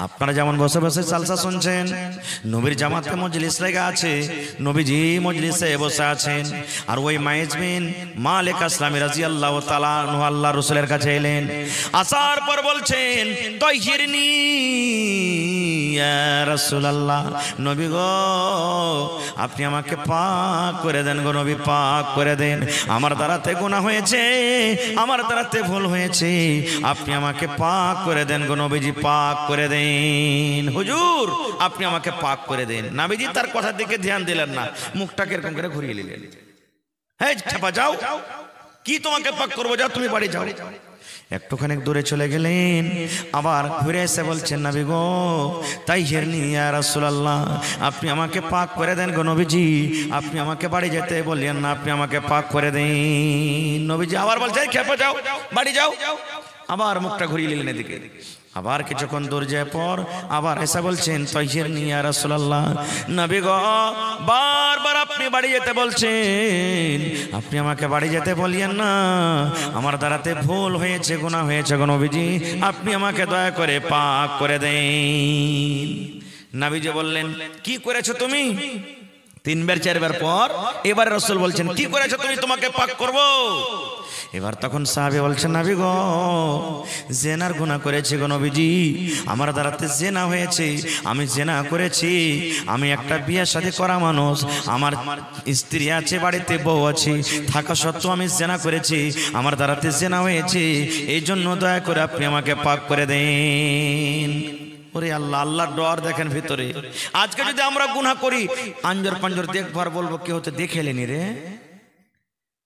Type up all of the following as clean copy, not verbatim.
আপনারা যেমন বসে বসে জালসা শুনছেন, নবীর জামাতে মজলিস লেগে আছে, নবীজি মজলিসে বসে আছেন, আর ওই মাইজ বিন মালিক আসলামী রাদিয়াল্লাহু তাআলা আনহু আল্লাহ রাসূলের কাছে এলেন। আসার পর বলছেন, তাহিরনি ইয়া রাসূলুল্লাহ, নবী গো আপনি আমাকে পাক করে দেন গো নবী, পাক করে দেন। আমার দ্বারাতে গুনাহ হয়েছে, আমার দ্বারাতে ভুল হয়েছে, আপনি আমাকে পাক করে দেন গো নবীজি, পাক করে দেন। হুজুর আপনি আমাকে পাক করে দেন। নবীজি তার কথার দিকে ধ্যান দিলেন না, মুখটাকে এরকম করে ঘুরিয়ে নিলেন। হ্যাঁ খেপা যাও, কি তোমাকে পাক করবো, যাও তুমি বাড়ি যাও। একটুখানি দূরে চলে গেলেন, আবার ঘুরে এসে বলছেন, নবী গো তাহিরনি ইয়া রাসূলুল্লাহ, আপনি আমাকে পাক করে দেন গো নবীজি, আপনি আমাকে বাড়ি যেতে বললেন না, আপনি আমাকে পাক করে দেন। নবীজি আবার বলছেন, খেপে যাও, বাড়ি যাও। আবার মুখটা ঘুরিয়ে নিলেন এদিকে। আবার কিছুক্ষণ দূর যায় পর আবার এসে বলছেন, তাহিরনি ইয়া রাসূলুল্লাহ, নবী গো বারবার আপনি বাড়ি যেতে বলছেন, আপনি আমাকে বাড়ি যেতে বলিয়েন না, আমার দ্বারাতে ভুল হয়েছে, গুনাহ হয়েছে গো নবীজি, আপনি আমাকে দয়া করে পাক করে দেন। নবীজি বললেন, কি করেছো তুমি? তিনবার চারবার পর এবার রাসূল বলছেন, কি করেছো তুমি, তোমাকে পাক করব। এবার তখন সাহাবী বলছেন, নবী গো জেনার গুনাহ করেছি গো নবীজি, আমার দ্বারাতে জেনা হয়েছে, আমি জেনা করেছি, আমি একটা বিয়ে শাদী করা মানুষ, আমার স্ত্রী আছে, বাড়িতে বউ আছে, থাকা সত্ত্বেও আমি জেনা করেছি, আমার দ্বারাতে জেনা হয়েছে, এই জন্য দয়া করে আপনি আমাকে পাক করে দেন। ওরে আল্লাহ, আল্লাহর ডর দেখেন ভিতরে। আজকে যদি আমরা গুনাহ করি, আঞ্জর পাঞ্জর দেখবার বলবো, কেউ তো দেখেলেনি রে,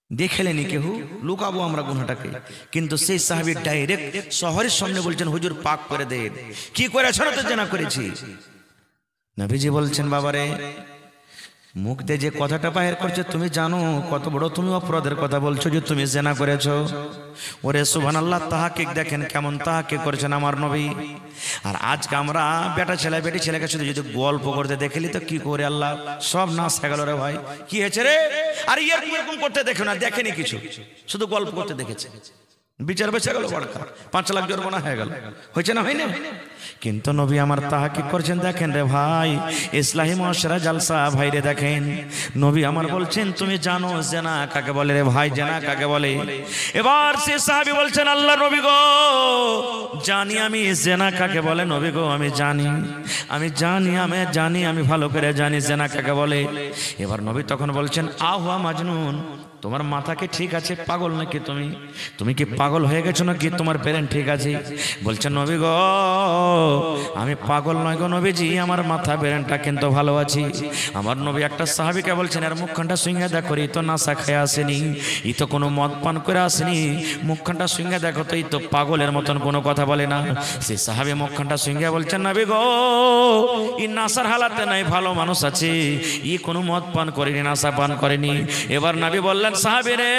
দেখেলেনি কেউ, লুকাবো আমরা গুনাহটাকে। কিন্তু সেই সাহাবী ডাইরেক্ট শহরের সামনে বলছেন, হুজুর পাক করে দেন। কি করেছ? তো জেনা করেছি। নবীজি বলছেন, বাবারে মুখ দিয়ে যে কথাটা বাহির করছে, তুমি জানো কত বড় তুমি অপরাধের কথা বলছো, যে তুমি জেনা করেছো। ওরে সুবহানাল্লাহ, তাহাকিক দেখেন কেমন তাহাকিক করেছেন আমার নবী। আর আজকে আমরা বেটা ছেলে বেটি ছেলেকে শুধু যদি গল্প করতে দেখলি তো কি করে আল্লাহ সব নাশ হয়ে গেল রে ভাই, কি হয়েছে রে? আর এরকম করতে দেখো না, দেখেনি কিছু, শুধু গল্প করতে দেখেছে, বিচার বেঁচে গেল, বড়কা 5 লাখ জরিমানা হয়ে গেল, হয়েছে না হয় না? কিন্তু নবী আমার তাহাকিক করছেন, দেখেন রে ভাই, ইসলাহি মুআশারা জালসা ভাইরে দেখেন, নবী আমার বলছেন, তুমি জানো জেনা কাকে বলে রে ভাই, জেনা কাকে বলে? এবার সে সাহাবী বলছেন, আল্লাহর নবী গো জানি আমি জেনা কাকে বলে, নবী গো আমি জানি, আমি জানি, আমি ভালো করে জানি জেনা কাকে বলে। এবার নবী তখন বলছেন, আহুয়া মাজনুন, তোমার মাথা কি ঠিক আছে, পাগল নাকি তুমি? তুমি কি পাগল হয়ে গেছো নাকি তোমার ব্রেন ঠিক আছে? বলছেন, নবী গো আমি পাগল নয় গো নবীজি, আমার মাথা ব্রেনটা কিন্তু ভালো আছে। আমার নবী একটা সাহাবীকে বলছেন, এর মুখখানটা সুইঙ্গা দেখো, এই তো নাশা খেয়ে আসেনি, এই তো কোনো মদ পান করে আসেনি, মুখখানটা সুইঙ্গা দেখো তো, এই তো পাগলের মতন কোনো কথা বলে না। সেই সাহাবী মুখখানটা সুইঙ্গা বলছেন, নবী গো এই নাশার হালাতে নাই, ভালো মানুষ আছে, ই কোনো মদ পান করেনি, নাশা পান করেনি। এবার নবী বললেন, সাহাবী রে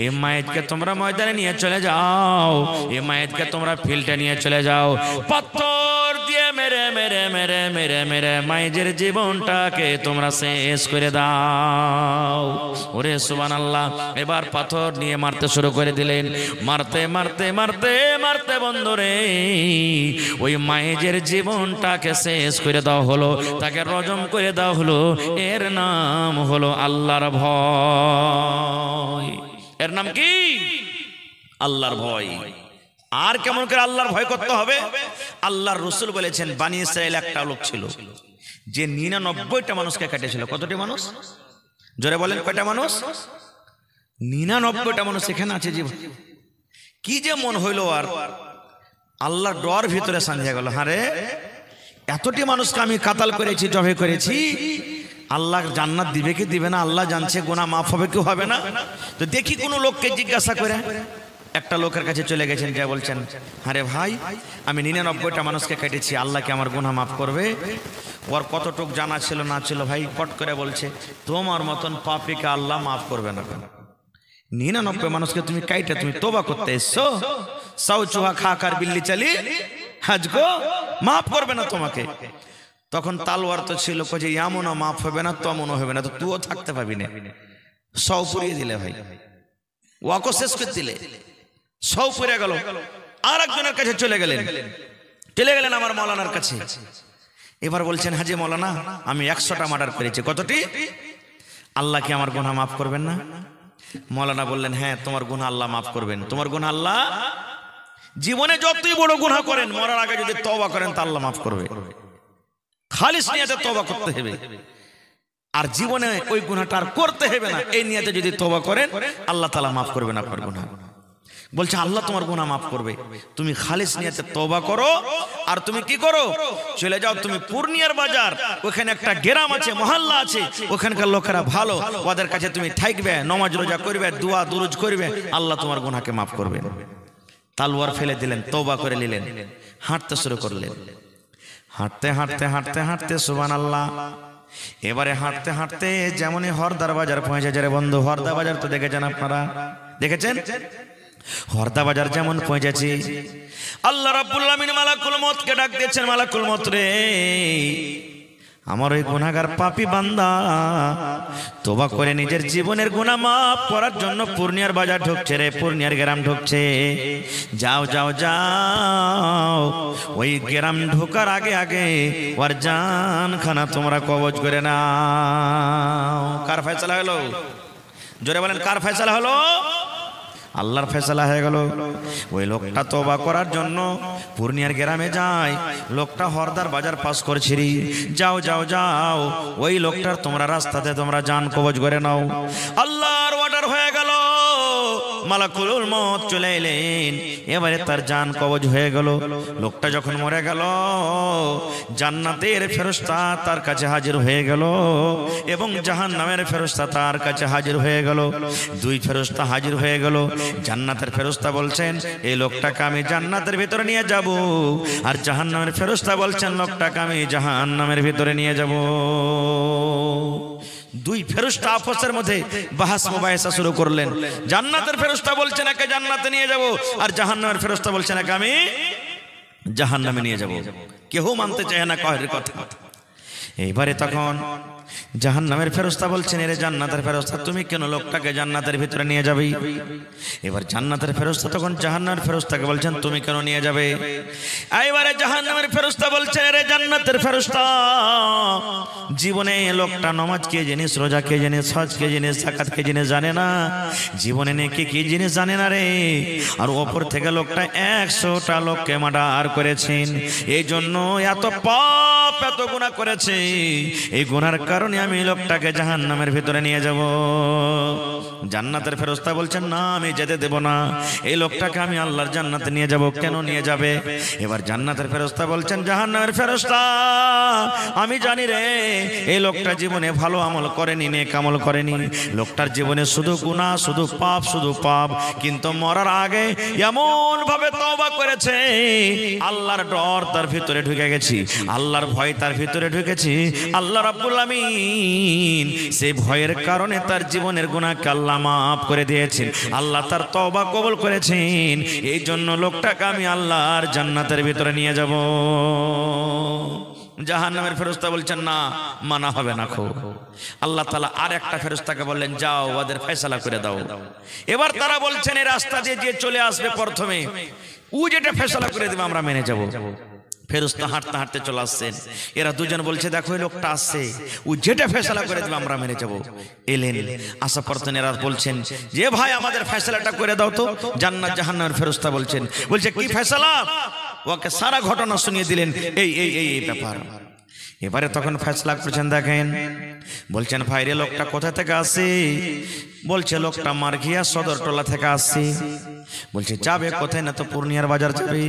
এই মায়েতকে তোমরা ময়দানে নিয়ে চলে যাও, এই মায়েতকে তোমরা ফিল্ডে নিয়ে চলে যাও, পাথর দিয়ে মেরে মেরে মেরে মেরে মেরে মায়ের জীবনটাকে তোমরা শেষ করে দাও। ওরে সুবহানাল্লাহ, এবার পাথর নিয়ে মারতে শুরু করে দিলেন, মারতে মারতে মারতে মারতে বন্ধুরে ওই মায়ের জীবনটাকে শেষ করে দেওয়া হলো, তাকে রজম করে দেওয়া হলো। এর নাম হলো আল্লাহর ভয়। এর নাম কি? আল্লাহর ভয়। আর কেমন করে আল্লাহর ভয় করতে হবে? আল্লাহর রাসূল বলেছেন, বনি ইসরাইল একটা লোক ছিল যে 99টা মানুষকে কেটেছিল। কতটি মানুষ? জোরে বলেন, কয়টা মানুষ? 99টা মানুষ এখানে আছে। জীবন কি যে মন হইল, আর আল্লাহর ডর ভিতরে সাঁঝে গেল, হ্যাঁ রে এতটি মানুষকে আমি কাতাল করেছি, জবে করেছি, আল্লাহ জান্নাত দিবে কি দিবে না আল্লাহ জানছে, গুনাহ মাফ হবে কি হবে না। তো দেখি কোন লোককে জিজ্ঞাসা করে একটা লোকের কাছে চলে গেছেন, যা বলছেন, আরে ভাই আমি 99টা মানুষকে কেটেছি, আল্লাহ কি আমার গুনাহ মাফ করবে? ওর কতটুক জানা ছিল না ছিল ভাই, পট করে বলছে, তোমার মতন পাপীকে আল্লাহ মাফ করবে না। 99 মানুষকে তুমি কাইটা তুমি তওবা করতে এসছো, সাউ চুহা খাকার বিল্লি চালি হাজগো, মাফ করবে না তোমাকে। তখন তালওয়ার তো ছিল, যে এমনও মাফ হবে না, তেমনও হবে না, তো তুইও থাকতে পাবি না। সব পুড়িয়ে দিলে ভাই, ওয়াকো শেষ করে দিলে, সব পুড়ে গেল। আর একজনের কাছে চলে গেলেন, চলে গেলেন আমার মৌলানার কাছে। এবার বলছেন, হাজি মৌলানা, আমি 100টা মার্ডার করেছি। কতটি? আল্লাহ কি আমার গুনাহ মাফ করবেন না? মৌলানা বললেন, হ্যাঁ, তোমার গুনাহ আল্লাহ মাফ করবেন। তোমার গুনাহ আল্লাহ, জীবনে যতই বড় গুনাহ করেন, মরার আগে যদি তওবা করেন তা আল্লাহ মাফ করবে। খালিস নিয়তে তওবা করতে হবে, আর জীবনে ওই গুনাহটা আর করতে হবে না, এই নিয়তে যদি তওবা করেন আল্লাহ তাআলা মাফ করবেন আপনার গুনাহ। বলছে, আল্লাহ তোমার গুনাহ মাফ করবে, তুমি খালিস নিয়তে তওবা করো। আর তুমি কি করো, চলে যাও তুমি পূর্ণিয়ার বাজার, ওখানে একটা গ্রাম আছে, মহল্লা আছে, ওখানকার লোকেরা ভালো, ওদের কাছে তুমি থাকবে, নামাজ রোজা করবে, দোয়া দুরুদ করবে, আল্লাহ তোমার গুনাহকে মাফ করবে। তালওয়ার ফেলে দিলেন, তওবা করে নিলেন, হাঁটতে শুরু করলেন। হাঁটতে হাঁটতে হাঁটতে হাঁটতে সুবহানাল্লাহ, এবারে হাঁটতে হাঁটতে যেমনই হরদার বাজার পৌঁছে যায়, বন্ধু হরদা বাজার তো দেখেছেন আপনারা, দেখেছেন? হরদা বাজার যেমন পৌঁছেছি, আল্লাহ রাব্বুল আলামিন মালাকুল মউতকে ডাক দিয়েছেন, মালাকুল মউত রে, আমার ওই গুনাহগার পাপী বান্দা তওবা করে নিজের জীবনের গুনাহ মাফ করার জন্য পূর্ণিয়ার বাজার ঢুকছে রে, পূর্ণিয়ার গ্রাম ঢুকছে। যাও যাও যাও, ওই গ্রাম ঢোকার আগে আগে ওর জানখানা তোমরা কবজ করে নাও। কার ফয়সালা হলো? জোরে বলেন, কার ফয়সালা হলো? আল্লাহর ফয়সালা হয়ে গেল। ওই লোকটা তওবা করার জন্য পূর্ণিয়ার গ্রামে যায়, লোকটা হরদার বাজার পাস করছে। যাও যাও যাও, ওই লোকটার তোমরা রাস্তাতে তোমরা জান কবজ করে নাও। আল্লাহর অর্ডার হয়ে গেল, মালাকুল মউত চলে এলেন, এবারে তার জান কবজ হয়ে গেল। লোকটা যখন মরে গেল, জান্নাতের ফেরেশতা তার কাছে হাজির হয়ে গেল এবং জাহান্নামের ফেরেশতা তার কাছে হাজির হয়ে গেল। দুই ফেরেশতা হাজির হয়ে গেল। জান্নাতের ফেরেশতা বলছেন, এই লোকটাকে আমি জান্নাতের ভিতরে নিয়ে যাব, আর জাহান্নামের ফেরেশতা বলছেন, লোকটাকে আমি জাহান্নামের ভিতরে নিয়ে যাব। দুই ফেরেশতা আপসের মধ্যে বাহাস মুবাহিসা শুরু করলেন। জান্নাতের ফেরেশতা বলছেন একে জান্নাতে নিয়ে যাব, আর জাহান্নামের ফেরেশতা বলছেন একে আমি জাহান্নামে নিয়ে যাব। কেউ মানতে চায় না কাহের কথা। এইবারে তখন জাহান্নামের ফেরেশতা বলছেন, এরে জান্নাতের ফেরেশতা, তুমি কেন লোকটাকে জান্নাতের ভিতরে নিয়ে যাবে? এবার জান্নাতের ফেরেশতা তখন জাহান্নামের ফেরেশতাকে বলছেন, তুমি কেন নিয়ে যাবে? এইবারে জাহান্নামের ফেরেশতা বলছেন, এরে জান্নাতের ফেরেশতা, জীবনে লোকটা নামাজ কে জিনিস, রোজা কে জিনিস, হজ কে জিনিস, যাকাত কে জিনিস জানে না, জীবনে নেকি কি জিনিস জানে না রে। আর ওপর থেকে লোকটা 100টা লোককে মার্ডার করেছেন, এই জন্য এত পাপ এত গুনাহ করেছে। এই গুনার কারণে আমি লোকটাকে জাহান্নামের ভিতরে নিয়ে যাব। জান্নাতের ফেরেশতা বলছেন, না, আমি যেতে দেব না, এই লোকটাকে আমি আল্লাহর জান্নাতে নিয়ে যাব। কেন নিয়ে যাবে? এবার জান্নাতের ফেরেশতা বলছেন, জাহান্নামের ফেরেশতা, আমি জানি রে, এই লোকটা জীবনে ভালো আমল করেনি, নেক আমল করেনি, লোকটার জীবনে শুধু গুনাহ, শুধু পাপ, শুধু পাপ। কিন্তু মরার আগে এমন ভাবে তওবা করেছে, আল্লাহর ডর তার ভিতরে ঢুকে গেছি, আল্লাহর ভয় তার ভিতরে ঢুকেছি। আল্লাহ রাব্বুল আমিন সেই ভয়ের কারণে তার জীবনের গুনাহকে আল্লাহ মাফ করে দিয়েছেন, আল্লাহ তার তওবা কবুল করেছেন। এই জন্য লোকটাকে আমি আল্লাহর জান্নাতের ভিতরে নিয়ে যাব। জাহান্নামের ফেরেশতা বলছেন, না, মানা হবে না। খো আল্লাহ তাআলা আর একটা ফেরেশতাকে বললেন, যাও ওদের ফয়সালা করে দাও। এবার তারা বলছেন, এই রাস্তা দিয়ে যে চলে আসবে প্রথমে, ও যেটা ফয়সালা করে দেবে আমরা মেনে যাব। ফেরেশতা হাঁটতে হাঁটতে চলে আসছেন, এরা দুজন বলছে, দেখো এই লোকটা আসছে, ও যেটা ফয়সালা করে দেবে আমরা মেনে যাব। এলেন, আসা পরতন এরা বলছেন, যে ভাই আমাদের ফয়সালাটা করে দাও তো। জান্নাত জাহান্নামের ফেরেশতা বলছে কি ফয়সালা? ওকে সারা ঘটনা শুনিয়ে দিলেন, এই এই এই এই ব্যাপার। এবারে তখন ফয়সালা করছেন, দেখেন, বলছেন, ভাইরে লোকটা কোথা থেকে আসছে? বলছে, লোকটা মারঘিয়া সদর টোলা থেকে আসছে। বলছে, যাবে কোথায়? না তো পূর্ণিয়ার বাজার যাবে।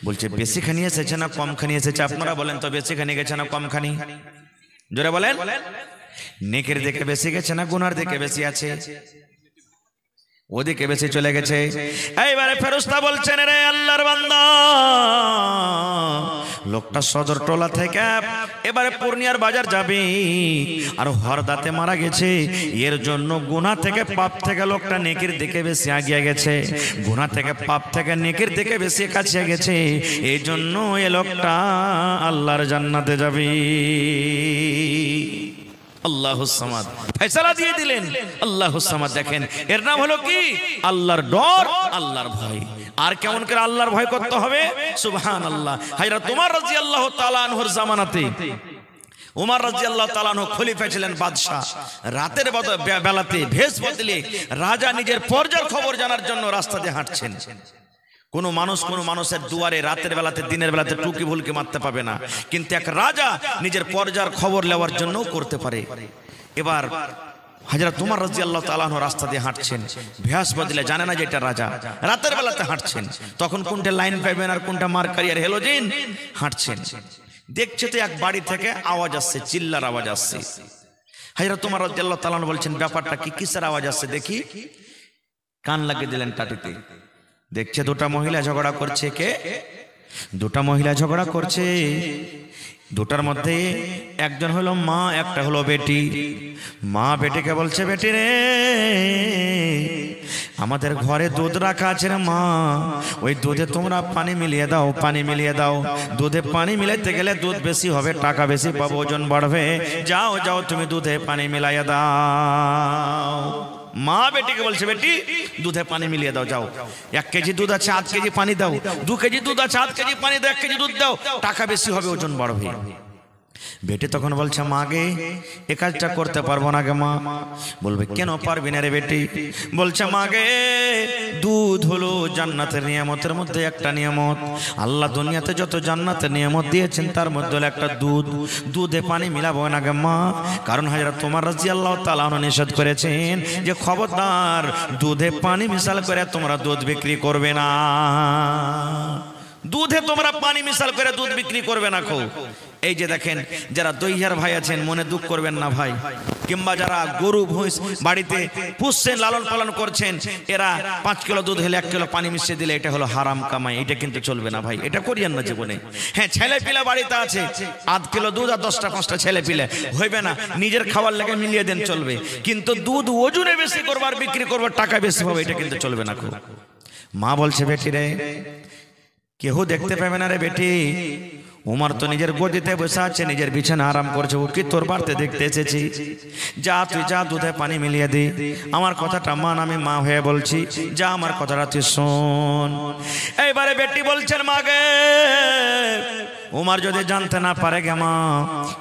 বলছে, বেশিখানি এসেছে না কমখানি এসেছে? আপনারা বলেন তো, বেশিখানি গেছে না কমখানি? জোরে বলেন। নেকের দিকে বেশি গেছে না গুনার দিকে বেশি আছে? ওদিকে বেশি চলে গেছে। এইবারে ফেরেশতা বলছেন, রে আল্লাহর বান্দা, লোকটা সদর টোলা থেকে এবারে পূর্ণিয়ার বাজার যাবে, আর হরদাতে মারা গেছে, এর জন্য গুনাহ থেকে পাপ থেকে লোকটা নেকির দিকে বেশি এগিয়ে গেছে, গুনাহ থেকে পাপ থেকে নেকির দিকে বেশি কাছে গেছে, এই জন্য এই লোকটা আল্লাহর জান্নাতে যাবে। আল্লাহুস সামাদ ফয়সালা দিয়ে দিলেন। আল্লাহুস সামাদ, দেখেন, এর নাম হলো কি? আল্লাহর ডর, আল্লাহর ভয়। আর কেমন করে আল্লাহর ভয় করতে হবে? সুবহানাল্লাহ। হযরত ওমর রাদিয়াল্লাহু তাআলা আনহুর জামানাতে ওমর রাদিয়াল্লাহু তাআলা আনহু খলিফা ছিলেন, বাদশা। রাতের বেলাতে ভেষ বদলে রাজা নিজের পর্যার খবর জানার জন্য রাস্তা দিয়ে হাঁটছেন। কোন মানুষের দুয়ারে রাতের বেলাতে দিনের বেলাতে টুকি ভুলকে মারতে পাবে না, কিন্তু এক রাজা নিজের পর্যার খবর নেওয়ার জন্য করতে পারে। এবার হযরত ওমর রাদিয়াল্লাহু তাআলা আনহু রাস্তা দিয়ে হাঁটছেন, ভেষ বদলে জানে না যে এটা রাজা, রাতের বেলাতে হাঁটছেন। তখন কোনটা লাইন পাইবেন আর কোনটা মার্কারি আর হেলোজেন হাঁটছেন। দেখছে তো এক বাড়ি থেকে আওয়াজ আসছে, চিল্লার আওয়াজ আসছে। হযরত ওমর রাদিয়াল্লাহু তাআলা আনহু বলছেন, ব্যাপারটা কি, কিসের আওয়াজ আসছে দেখি। কান লাগিয়ে দিলেন টাটিতে। দেখছে দুটা মহিলা ঝগড়া করছে। কে? দুটা মহিলা ঝগড়া করছে। দুটার মধ্যে একজন হলো মা, একটা হলো বেটি। মা বেটিকে বলছে, বেটি রে, আমাদের ঘরে দুধ রাখা আছে রে মা, ওই দুধে তোমরা পানি মিলিয়ে দাও, পানি মিলিয়ে দাও। দুধে পানি মিলাইতে গেলে দুধ বেশি হবে, টাকা বেশি পাবো, ওজন বাড়বে। যাও যাও তুমি দুধে পানি মিলাইয়া দাও। মা বেটিকে বলছে, বেটি দুধে পানি মিলিয়ে দাও, যাও। 1 কেজি দুধ আছে, 8 কেজি পানি দাও। 2 কেজি দুধ আছে, 8 কেজি পানি দাও। 1 কেজি দুধ দাও, টাকা বেশি হবে, ওজন বাড়বে। বেটি তখন বলছে, মা গে, এ কাজটা করতে পারবো না গে মা। বলবে, কেন পারবি না রে বেটি? বলছে, মা গে, দুধ হলো জান্নাতের নিয়ামতের মধ্যে একটা নিয়ামত। আল্লাহ দুনিয়াতে যত জান্নাতের নিয়ামত দিয়েছেন তার মধ্যে হলো একটা দুধ। দুধে পানি মিলাবো না গে মা, কারণ হযরত ওমর রাদিয়াল্লাহু তাআলা আনহু নিষেধ করেছেন যে খবরদার দুধে পানি মিশাল করে তোমরা দুধ বিক্রি করবে না। দুধে তোমরা পানি মিশাল করে দুধ বিক্রি করবে না। এই যে দেখেন, যারা দইহার ভাই আছেন, মনে দুঃখ করবেন না ভাই, কিংবা যারা গরু ভৈঁস বাড়িতে পুষছেন, লালন পালন করছেন, এরা 5 কিলো দুধ হলে 1 কিলো পানি মিশিয়ে দিলে এটা হলো হারাম কামাই। এটা কিন্তু চলবে না ভাই, এটা করিয়েন না জীবনে। হ্যাঁ, ছেলে পিলে বাড়িতে আছে, 8 কিলো দুধ আর 10টা 5টা ছেলে পিলে হইবে না, নিজের খাবার লেগে মিলিয়ে দেন, চলবে। কিন্তু দুধ ওজনে বেশি করবার, বিক্রি করবার, টাকা বেশি হবে, এটা কিন্তু চলবে না। মা বলছে, বেটি রে, কেউ দেখতে পাবে না রে বেটি, ওমর তো নিজের গদিতে বসে আছে, নিজের বিছানা আরাম করছে, ও কি তোর বাড়িতে দেখতে এসেছি? যা তুই যা, দুধে পানি মিলিয়ে দে। আমার কথাটা মান, আমি মা হয়ে বলছি, যা আমার কথাটা তুই শোন। এইবারে বেটি বলছেন, মা গে, ওমর যদি জানতে না পারে গে মা,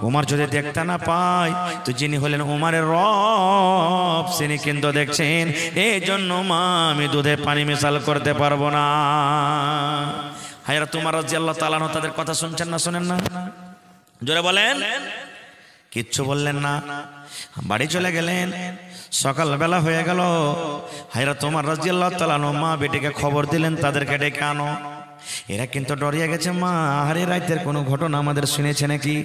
ওমর যদি দেখতে না পায়, তো যিনি হলেন ওমরের রব তিনি কিন্তু দেখছেন, এই জন্য মা আমি দুধে পানি মিশাল করতে পারবো না। হযরত ওমর রাদিয়াল্লাহু তাআলা আনহু তাদের কথা শুনছেন না, শুনেন না? জোরে বলেন। কিচ্ছু বললেন না, বাড়ি চলে গেলেন। সকালবেলা হয়ে গেল, হযরত ওমর রাদিয়াল্লাহু তাআলা আনহু মা বেটিকে খবর দিলেন, তাদেরকে ডেকে আনো। এরা কিন্তু ডরিয়ে গেছে, মা আরে রাতের কোনো ঘটনা আমাদের শুনেছে নাকি?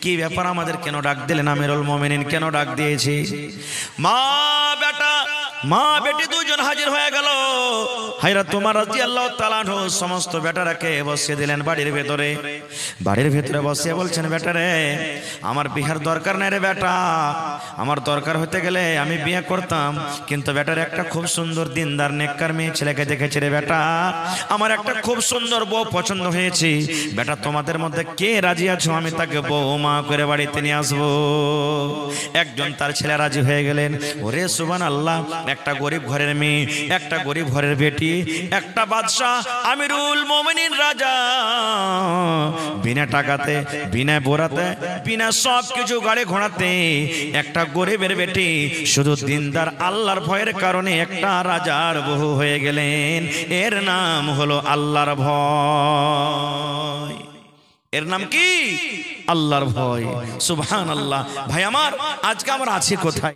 কি ব্যাপার, আমাদের কেন ডাক দিলেন? আমিরুল মুমিনিন কেন ডাক দিয়েছি? মা বেটি দুজন হাজির হয়ে গেল। হযরত ওমর রাদিয়াল্লাহু তাআলা আনহু সমস্ত বেটারাকে বসিয়ে দিলেন বাড়ির ভেতরে। বাড়ির ভেতরে বসিয়ে বলছেন, বেটা রে, আমার বিয়ের দরকার নাই রে বেটা, আমার দরকার হতে গেলে আমি বিয়ে করতাম, কিন্তু বেটার একটা খুব সুন্দর দিনদার নেককার মেয়ে ছেলেকে দেখেছি রে বেটা, আমার একটা খুব সুন্দর বউ পছন্দ হয়েছে। বেটা তোমাদের মধ্যে কে রাজি আছো, আমি তাকে বউমা করে বাড়িতে নিয়ে আসবো। একজন তার ছেলে রাজি হয়ে গেলেন। ওরে সুবহানাল্লাহ, একটা গরিব ঘরের মেয়ে, একটা গরিব ঘরের বেটি, একটা বাদশা আমিরুল মুমিনিন রাজা, বিনা টাকাতে, বিনা বোরাতে, বিনা সব কিছু গাড়ি ঘোড়াতে একটা গরিবের বেটি শুধু দিনদার আল্লাহর ভয়ের কারণে একটা রাজার বউ হয়ে গেলেন। এর নাম হলো আল্লাহর ভয়। এর নাম কি? আল্লাহর ভয়। সুবহানাল্লাহ। ভাই আমার, আজকে আমরা আছি কোথায়?